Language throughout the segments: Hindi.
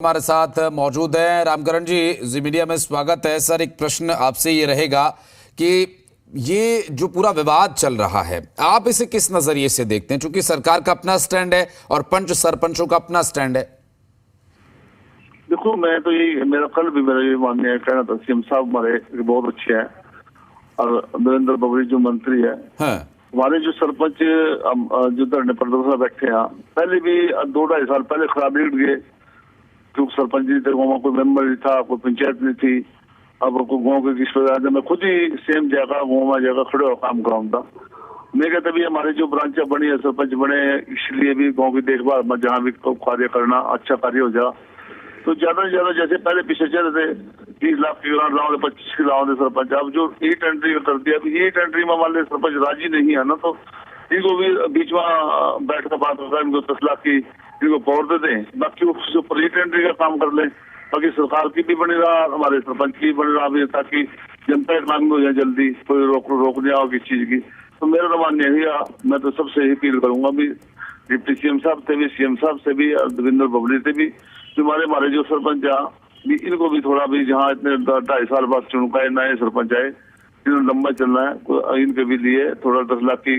हमारे साथ मौजूद है रामकरण जी, जी मीडिया में स्वागत है। सर, एक प्रश्न आपसे ये रहेगा कि ये जो पूरा विवाद चल रहा है, आप इसे किस नजरिए से देखते हैं? क्योंकि सरकार का अपना स्टैंड है और पंच सरपंचों का अपना स्टैंड है। देखो, मैं तो यही मेरा ये मानना है, कहना था सीएम साहब हमारे बहुत अच्छे हैं और नरेंद्र बबली जो मंत्री है, हाँ। हमारे जो सरपंच जो धरने प्रदर्शन बैठे हैं, पहले भी 2-2.5 साल पहले खराब लीड गए। जो सरपंच नहीं थे, गाँव में कोई मेंबर नहीं था, कोई पंचायत नहीं थी। अब गाँव के किस मैं खुद ही सेम जगह गाँव में जगह खड़े हो काम कराऊँ था। मैं कहता भी हमारे जो ब्रांचा बनी है, सरपंच बने, इसलिए भी गाँव की देखभाल में जहाँ भी कार्य करना अच्छा कार्य हो जा, तो ज्यादा से ज्यादा जैसे पहले पीछे चल रहे थे 30 लाख की ग्रांट लाओ, 25 की लाओ सरपंच। अब जो ई टेंडरी कर दिया, अभी ई टेंडरी में मान लीजिए सरपंच राजी नहीं है ना, तो इनको भी बीच में बैठ कर बात होगा, इनको 10 लाख की इनको पावर दे दें, बाकी जो प्री टेंडरी का काम कर ले, बाकी सरकार की भी बनी रहा, हमारे सरपंच की बनी रहा भी, ताकि जनता के काम हो जाए जल्दी, कोई रोक नहीं आओ किस चीज की। तो मेरा तो मान्य है, मैं तो सबसे ही अपील करूंगा भी, डिप्टी सीएम साहब से भी, सीएम साहब से भी, देवेंद्र बबली से भी, हमारे जो सरपंच भी, इनको भी थोड़ा भी, जहाँ इतने 2.5 साल बाद चुनकाए नए सरपंच आए, इन्होंने लंबा चलना है, इनके भी लिए थोड़ा 10 लाख की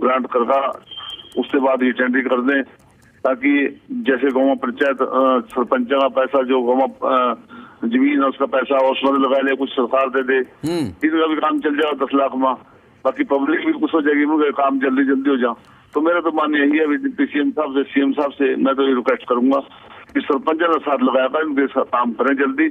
ग्रांट करगा, उसके बाद ये टेंडरी कर दें, ताकि जैसे गाँव पंचायत सरपंच का पैसा, जो गाँव जमीन है उसका पैसा उसमें लगा ले, कुछ सरकार दे दे, इनका भी काम चल जाएगा 10 लाख में, बाकी पब्लिक भी कुछ हो जाएगी, मुझे काम जल्दी हो जाए। तो मेरा तो मान्य यही है, सीएम साहब से मैं तो ये रिक्वेस्ट करूंगा कि सरपंच ने साथ लगाया था, इनके साथ काम करें जल्दी,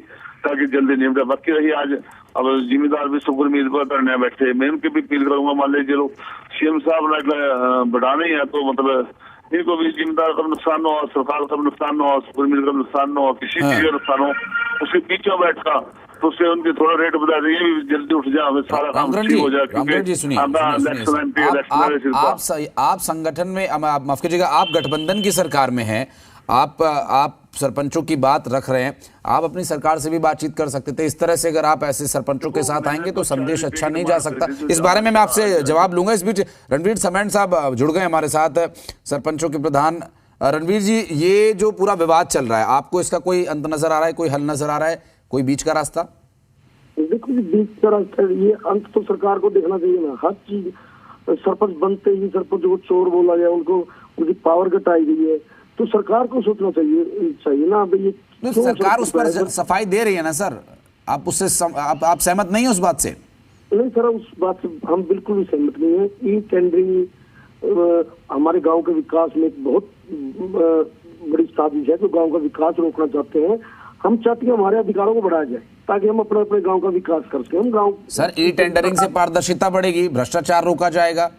ताकि जल्दी निपटे। बाकी रही आज अब जिम्मेदार भी सुपर मील पर करने बैठे, मैं उनके भी अपील करूंगा, मान लीजिए लोग सीएम साहब ने बढ़ाने ही है, तो मतलब इनको भी जिम्मेदार का नुकसान न हो, सरकार का नुकसान न हो, सुपर मील का नुकसान न हो, किसी चीज का नुकसान हो, उसके बीच में बैठ का तो उससे उनके थोड़ा रेट बता देंगे, जल्दी उठ जाए, सारा काम ठीक हो जाए। रामकरण जी सुनिए, आप संगठन में, माफ कीजिएगा, आप गठबंधन की सरकार में हैं, आप सरपंचों की बात रख रहे हैं, आप अपनी सरकार से भी बातचीत कर सकते थे। इस तरह से अगर आप ऐसे सरपंचों के साथ आएंगे तो संदेश अच्छा नहीं जा सकता। इस बारे में मैं आपसे जवाब लूंगा। इस बीच रणवीर समेंड साहब जुड़ गए हमारे साथ, सरपंचों के प्रधान। रणवीर जी, ये जो पूरा विवाद चल रहा है, आपको इसका कोई अंत नजर आ रहा है, कोई हल नजर आ रहा है, कोई बीच का रास्ता? देखो, बीच का रास्ता ये अंत तो सरकार को देखना चाहिए ना। हर चीज सरपंच बनते ही सरपंच को चोर बोला गया, उनको उनकी पावर घटाई गई है, तो सरकार को सोचना चाहिए ना। अब ये सरकार उस पर सफाई दे रही है ना सर, आप उससे आप सहमत नहीं है उस बात से? नहीं सर, उस बात से हम बिल्कुल भी सहमत नहीं है। ई टेंडरिंग हमारे गांव के विकास में एक बहुत बड़ी साजिश है, जो गांव का विकास रोकना चाहते हैं। हम चाहते हैं हमारे अधिकारों को बढ़ाया जाए, ताकि हम अपने गांव का विकास कर सकें। हम गांव सर, ई टेंडरिंग से पारदर्शिता बढ़ेगी, भ्रष्टाचार रोका जाएगा?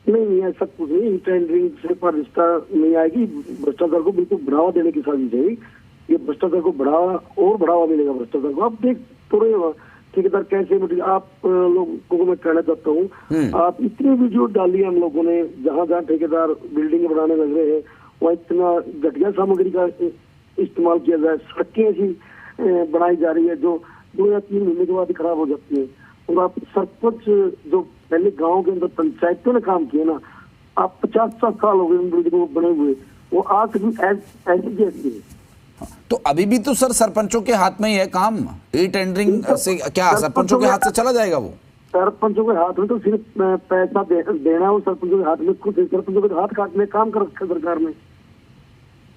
नहीं, ऐसा कुछ नहीं। टेंडरिंग से पारदर्शिता नहीं आएगी, भ्रष्टाचार को बिल्कुल बढ़ावा देने की साजिश है। ये भ्रष्टाचार को बढ़ावा मिलेगा भ्रष्टाचार को। आप देख तो रहे हो ठेकेदार कैसे, आप लोगों को मैं कहना चाहता हूँ, आप इतनी वीडियो डाली है हम लोगों ने, जहाँ ठेकेदार बिल्डिंग बनाने लग रहे हैं, वहाँ इतना घटिया सामग्री का इस्तेमाल किया जाए। सड़कें ऐसी बनाई जा रही है जो 2 या 3 महीने के बाद खराब हो जाती है। और आप सरपंच जो पहले गांव के अंदर पंचायतों ने काम किया ना, आप 50-60 साल हो गए बिल्डिंग बने हुए, वो आज भी ऐसी जैसी है। तो अभी भी तो सर सरपंचों के हाथ में ही है काम। ई टेंडरिंग से क्या सरपंचों के हाथ से चला जाएगा? वो सरपंचों के हाथ में तो सिर्फ पैसा देना है, वो सरपंचों के हाथ में खुद सरपंचों के हाथ काटने काम कर रखा सरकार ने।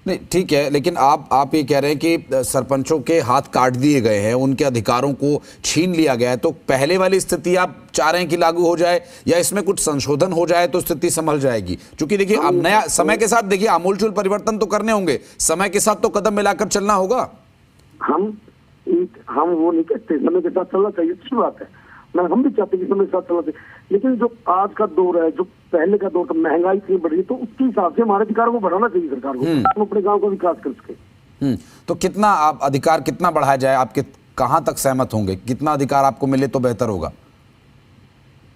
नहीं, ठीक है, लेकिन आप ये कह रहे हैं कि सरपंचों के हाथ काट दिए गए हैं, उनके अधिकारों को छीन लिया गया है, तो पहले वाली स्थिति आप चाह रहे हैं कि लागू हो जाए, या इसमें कुछ संशोधन हो जाए तो स्थिति संभल जाएगी? क्योंकि देखिए, अब नया समय के साथ देखिए आमूलचूल परिवर्तन तो करने होंगे, समय के साथ तो कदम मिलाकर चलना होगा। हम वो नहीं कहते समय के साथ चलना चाहिए, अच्छी बात है, हम भी चाहते हैं कि समय के साथ चलना चाहिए, लेकिन जो आज का दौर है, जो पहले का दौर था, महंगाई इतनी बढ़ रही है, तो उसके हिसाब से हमारे अधिकारों को बढ़ाना चाहिए सरकार को, हम अपने गांव का विकास कर सके। तो कितना आप अधिकार कितना बढ़ाया जाए, आपके कहाँ तक सहमत होंगे? कितना अधिकार आपको मिले तो बेहतर होगा?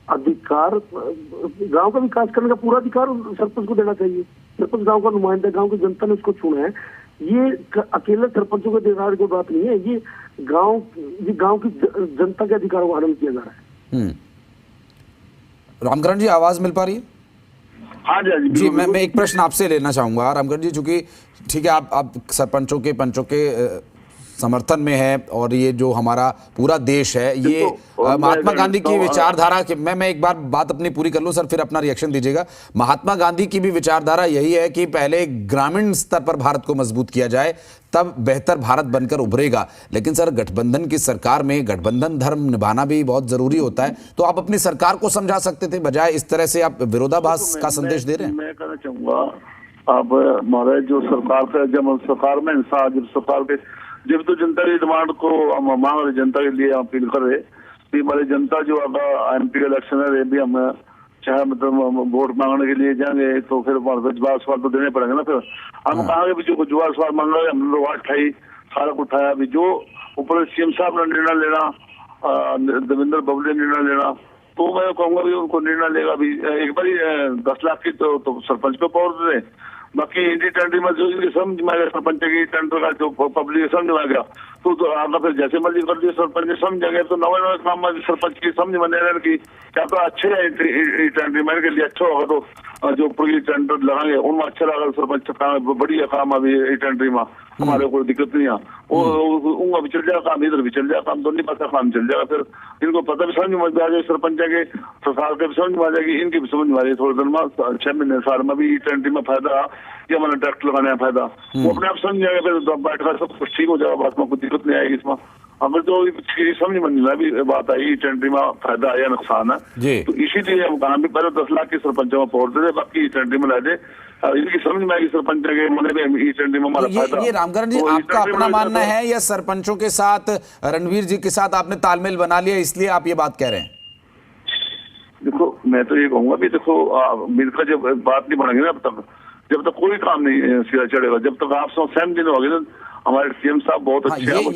अधिकार, गांव का विकास करने का पूरा अधिकार सरपंच को देना चाहिए। सरपंच गांव का नुमाइंदा, गांव की जनता ने उसको चुना है। ये अकेले सरपंचों के अधिकार की बात नहीं है, ये गांव की जनता के अधिकारों का हनन किया जा रहा है। रामकरण जी, आवाज मिल पा रही है? हाँ जी, हाँ जी, जी, बिल्कुल, मैं एक प्रश्न आपसे लेना चाहूंगा रामगढ़ जी, चूंकि ठीक है आप सरपंचों के पंचों के समर्थन में है और ये जो हमारा पूरा देश है ये और महात्मा मैं गांधी की तो, विचारधारा के मैं एक बार बात अपनी पूरी कर लूं सर, फिर अपना रिएक्शन दीजिएगा। महात्मा गांधी की भी विचारधारा यही है कि पहले ग्रामीण स्तर पर भारत को मजबूत किया जाए, तब बेहतर भारत बनकर उभरेगा। लेकिन सर गठबंधन की सरकार में गठबंधन धर्म निभाना भी बहुत जरूरी होता है, तो आप अपनी सरकार को समझा सकते थे, बजाय इस तरह से आप विरोधाभास का संदेश दे रहे हैं। मैं कहना चाहूंगा, अब हमारे जो सरकार का जब सरकार में इंसान जब सरकार के जब तो जनता की डिमांड को हम मांग रहे, जनता के लिए अपील कर रहे कि हमारी जनता जो अगर एमपी इलेक्शन है भी हम चाहे मतलब वोट मांगने के लिए जाएंगे तो फिर जवाब सवाल तो देने पड़ेंगे ना। फिर हम कहा भी जो जवाब सवाल मांगा है हमने लोग उठाई सारा कुछ उठाया। अभी जो ऊपर सीएम साहब ने निर्णय लेना, देवेंद्र बबली ने निर्णय लेना, तो मैं कहूंगा भी उनको निर्णय लेगा भी एक बार 10 लाख की तो सरपंच पे पावर दे। बाकी इंडी टेंडर में जो इनके समझ में आ गया सरपंच की टेंडर का जो पब्लिक समझ में आ गया तो आगे फिर जैसे मर्जी कर दिए सरपंच समझ आ गया। तो नवे नवे काम में सरपंच की समझ में नहीं की क्या तो अच्छे है टेंडर मेरे के लिए अच्छा होगा तो जो पूरी टेंडर लगाएंगे उनमें अच्छा लगा सरपंच काम बढ़िया काम अभी टेंडर में हमारे कोई दिक्कत नहीं है। उनका भी चल जाएगा काम, इधर भी चल जाएगा काम, दोनों पास काम चल जाएगा। फिर इनको पता भी समझ में आ जाएगी सरपंच के सरकार के भी समझ में आ जाएगी, इनकी भी समझ में आ जाएगी। थोड़े दिन में 6 महीने साल में भी टेंडर में फायदा या मैंने ट्रैक्टर लगाने में फायदा वो अपने आप समझ जाएगा। फिर बैठकर सब कुछ ठीक हो जाएगा, बात में कोई दिक्कत नहीं आएगी इसमें। अगर तो समझ में नहीं अभी बात आई टेंडर में फायदा है या नुकसान है, तो इसीलिए हम कहा भी पहले 10 लाख की सरपंचों में पहुंच दे, बाकी टेंडर में ला दे, इनकी समझ में आएगी सरपंच के मन में ई टेंडर में हमारा फायदा। ये रामगढ़ जी आपका अपना मानना है या सरपंचों के साथ रणवीर जी के साथ आपने तालमेल बना लिया इसलिए आप ये बात कह रहे हैं? देखो मैं तो ये कहूंगा भी देखो मिलकर जब बात नहीं बढ़ेगी ना जब तक कोई काम नहीं सीधा चढ़ेगा। जब तक आप सहमति नहीं होगी ना, हमारे सीएम साहब बहुत अच्छे हैं।